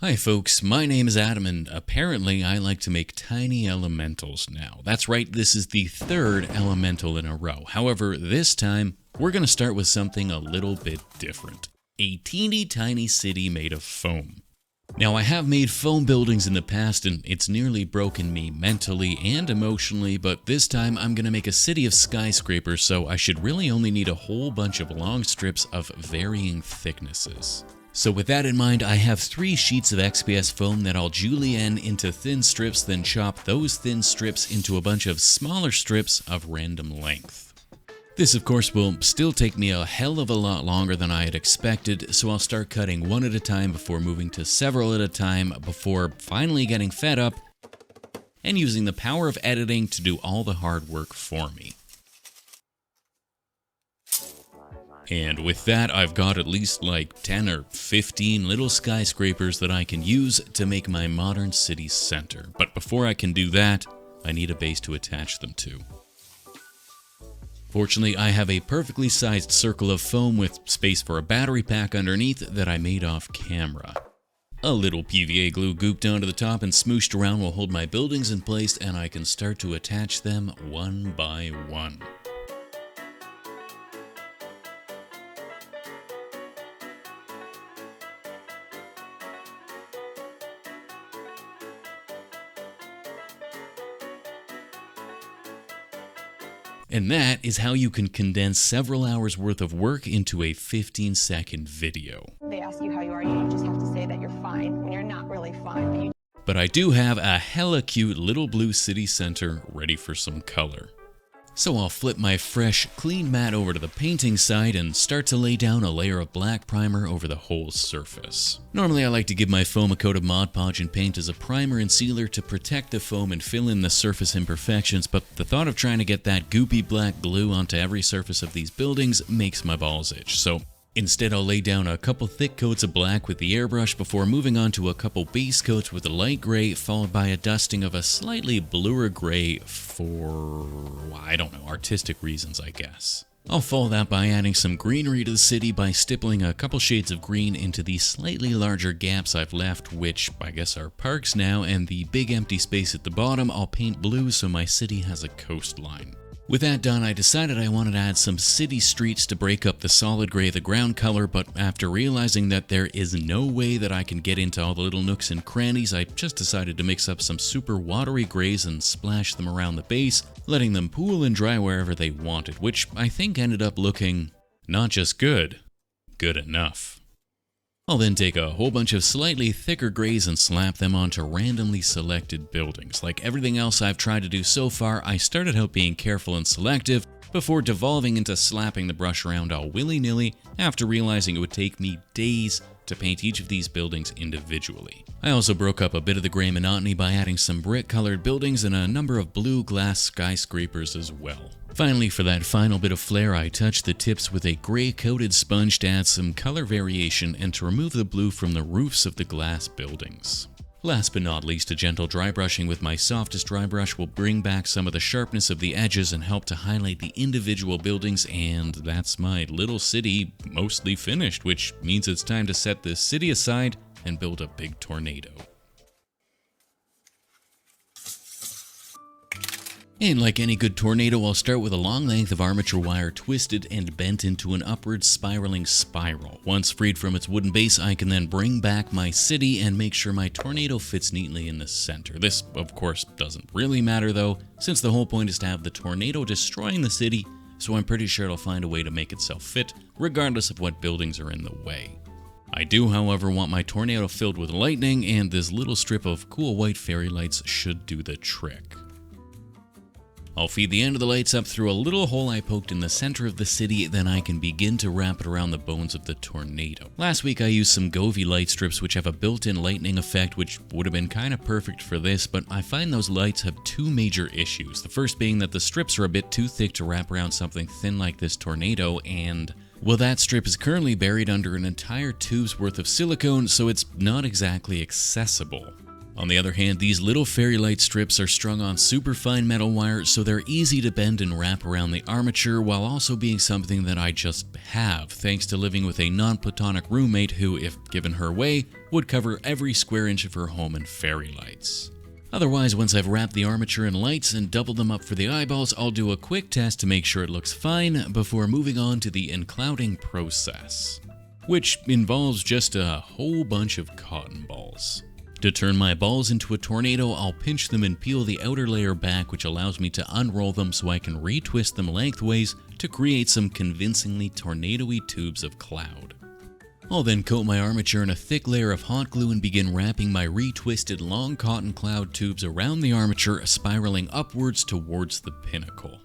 Hi folks, my name is Adam and apparently I like to make tiny elementals now. That's right, this is the third elemental in a row. However, this time we're going to start with something a little bit different. A teeny tiny city made of foam. Now I have made foam buildings in the past and it's nearly broken me mentally and emotionally, but this time I'm going to make a city of skyscrapers, so I should really only need a whole bunch of long strips of varying thicknesses. So with that in mind, I have 3 sheets of XPS foam that I'll julienne into thin strips, then chop those thin strips into a bunch of smaller strips of random length. This of course will still take me a hell of a lot longer than I had expected, so I'll start cutting one at a time before moving to several at a time before finally getting fed up and using the power of editing to do all the hard work for me. And with that, I've got at least like 10 or 15 little skyscrapers that I can use to make my modern city center. But before I can do that, I need a base to attach them to. Fortunately, I have a perfectly sized circle of foam with space for a battery pack underneath that I made off camera. A little PVA glue gooped onto the top and smooshed around will hold my buildings in place, and I can start to attach them one by one. And that is how you can condense several hours worth of work into a 15-second video. They ask you how you are, you just have to say that you're fine when you're not really fine. But I do have a hella cute little blue city center ready for some color. So I'll flip my fresh, clean mat over to the painting side and start to lay down a layer of black primer over the whole surface. Normally I like to give my foam a coat of Mod Podge and paint as a primer and sealer to protect the foam and fill in the surface imperfections, but the thought of trying to get that goopy black glue onto every surface of these buildings makes my balls itch. So instead, I'll lay down a couple thick coats of black with the airbrush before moving on to a couple base coats with a light gray, followed by a dusting of a slightly bluer gray for, I don't know, artistic reasons, I guess. I'll follow that by adding some greenery to the city by stippling a couple shades of green into the slightly larger gaps I've left, which I guess are parks now, and the big empty space at the bottom I'll paint blue so my city has a coastline. With that done, I decided I wanted to add some city streets to break up the solid gray of the ground color, but after realizing that there is no way that I can get into all the little nooks and crannies, I just decided to mix up some super watery grays and splash them around the base, letting them pool and dry wherever they wanted, which I think ended up looking not just good, good enough. I'll then take a whole bunch of slightly thicker grays and slap them onto randomly selected buildings. Like everything else I've tried to do so far, I started out being careful and selective before devolving into slapping the brush around all willy-nilly after realizing it would take me days to paint each of these buildings individually. I also broke up a bit of the gray monotony by adding some brick-colored buildings and a number of blue glass skyscrapers as well. Finally, for that final bit of flair, I touched the tips with a gray-coated sponge to add some color variation and to remove the blue from the roofs of the glass buildings. Last but not least, a gentle dry brushing with my softest dry brush will bring back some of the sharpness of the edges and help to highlight the individual buildings, and that's my little city mostly finished, which means it's time to set this city aside and build a big tornado. And like any good tornado, I'll start with a long length of armature wire twisted and bent into an upward spiraling spiral. Once freed from its wooden base, I can then bring back my city and make sure my tornado fits neatly in the center. This, of course, doesn't really matter though, since the whole point is to have the tornado destroying the city, so I'm pretty sure it'll find a way to make itself fit, regardless of what buildings are in the way. I do, however, want my tornado filled with lightning, and this little strip of cool white fairy lights should do the trick. I'll feed the end of the lights up through a little hole I poked in the center of the city, then I can begin to wrap it around the bones of the tornado. Last week I used some Govee light strips which have a built-in lightning effect, which would have been kind of perfect for this, but I find those lights have 2 major issues. The first being that the strips are a bit too thick to wrap around something thin like this tornado, and well, that strip is currently buried under an entire tube's worth of silicone, so it's not exactly accessible. On the other hand, these little fairy light strips are strung on super fine metal wire, so they're easy to bend and wrap around the armature while also being something that I just have, thanks to living with a non-platonic roommate who, if given her way, would cover every square inch of her home in fairy lights. Otherwise, once I've wrapped the armature in lights and doubled them up for the eyeballs, I'll do a quick test to make sure it looks fine before moving on to the enclouding process, which involves just a whole bunch of cotton balls. To turn my balls into a tornado, I'll pinch them and peel the outer layer back, which allows me to unroll them so I can retwist them lengthways to create some convincingly tornado-y tubes of cloud. I'll then coat my armature in a thick layer of hot glue and begin wrapping my retwisted long cotton cloud tubes around the armature, spiraling upwards towards the pinnacle.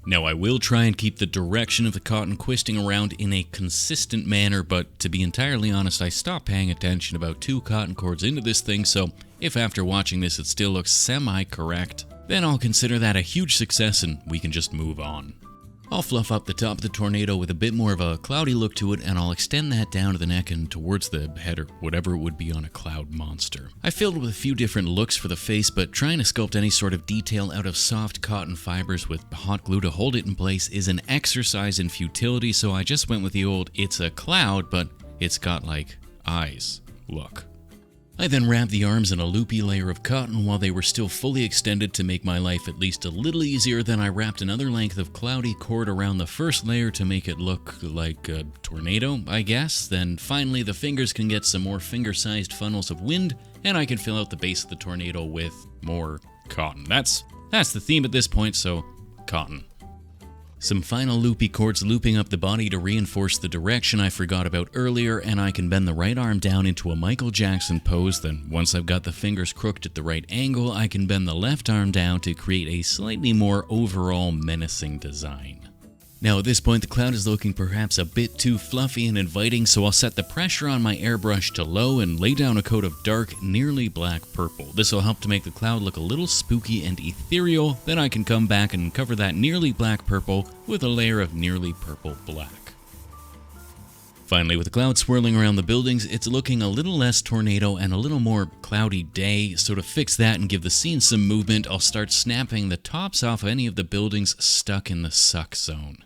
Now, I will try and keep the direction of the cotton twisting around in a consistent manner, but to be entirely honest, I stopped paying attention about 2 cotton cords into this thing, so if after watching this it still looks semi-correct, then I'll consider that a huge success and we can just move on. I'll fluff up the top of the tornado with a bit more of a cloudy look to it, and I'll extend that down to the neck and towards the head or whatever it would be on a cloud monster. I filled with a few different looks for the face, but trying to sculpt any sort of detail out of soft cotton fibers with hot glue to hold it in place is an exercise in futility, so I just went with the old "it's a cloud, but it's got like eyes" look. I then wrapped the arms in a loopy layer of cotton while they were still fully extended to make my life at least a little easier. Then I wrapped another length of cloudy cord around the first layer to make it look like a tornado, I guess. Then finally the fingers can get some more finger-sized funnels of wind, and I can fill out the base of the tornado with more cotton. That's the theme at this point, so cotton. Some final loopy cords looping up the body to reinforce the direction I forgot about earlier, and I can bend the right arm down into a Michael Jackson pose. Then once I've got the fingers crooked at the right angle, I can bend the left arm down to create a slightly more overall menacing design. Now at this point the cloud is looking perhaps a bit too fluffy and inviting, so I'll set the pressure on my airbrush to low and lay down a coat of dark, nearly black purple. This will help to make the cloud look a little spooky and ethereal. Then I can come back and cover that nearly black purple with a layer of nearly purple black. Finally, with the cloud swirling around the buildings, it's looking a little less tornado and a little more cloudy day, so to fix that and give the scene some movement, I'll start snapping the tops off of any of the buildings stuck in the suck zone.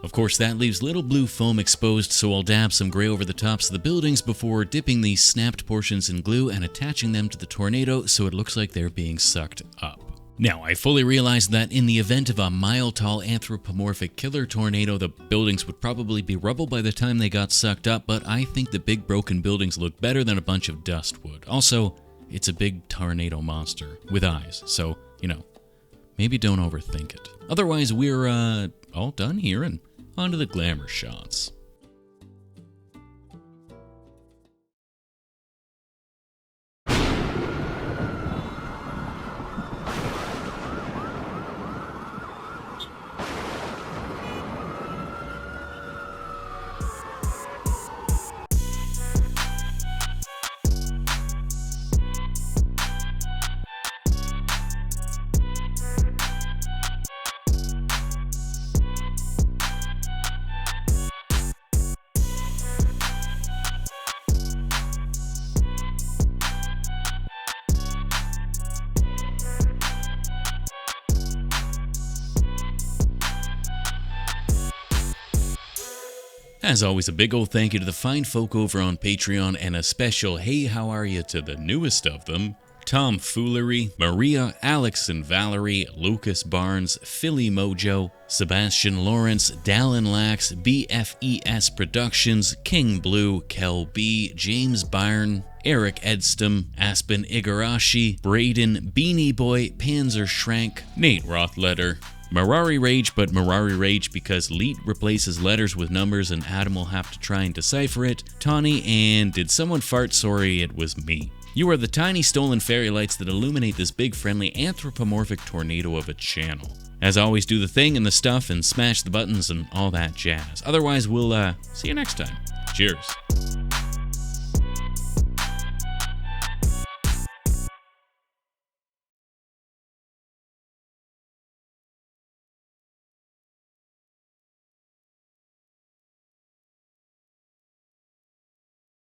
Of course, that leaves little blue foam exposed, so I'll dab some gray over the tops of the buildings before dipping these snapped portions in glue and attaching them to the tornado so it looks like they're being sucked up. Now, I fully realize that in the event of a mile-tall anthropomorphic killer tornado, the buildings would probably be rubble by the time they got sucked up, but I think the big broken buildings look better than a bunch of dust would. Also, it's a big tornado monster with eyes, so, maybe don't overthink it. Otherwise, we're all done here and onto the glamour shots. As always, a big old thank you to the fine folk over on Patreon, and a special hey how are you to the newest of them, Tom Foolery, Maria, Alex and Valerie, Lucas Barnes, Philly Mojo, Sebastian Lawrence, Dallin Lax, BFES Productions, King Blue, Kel B, James Byrne, Eric Edstam, Aspen Igarashi, Braden, Beanie Boy, Panzer Schrank, Nate Rothletter, Marari Rage, but Marari Rage because Leet replaces letters with numbers and Adam will have to try and decipher it, Tawny, and did someone fart? Sorry, it was me. You are the tiny stolen fairy lights that illuminate this big friendly anthropomorphic tornado of a channel. As always, do the thing and the stuff and smash the buttons and all that jazz. Otherwise, we'll see you next time. Cheers.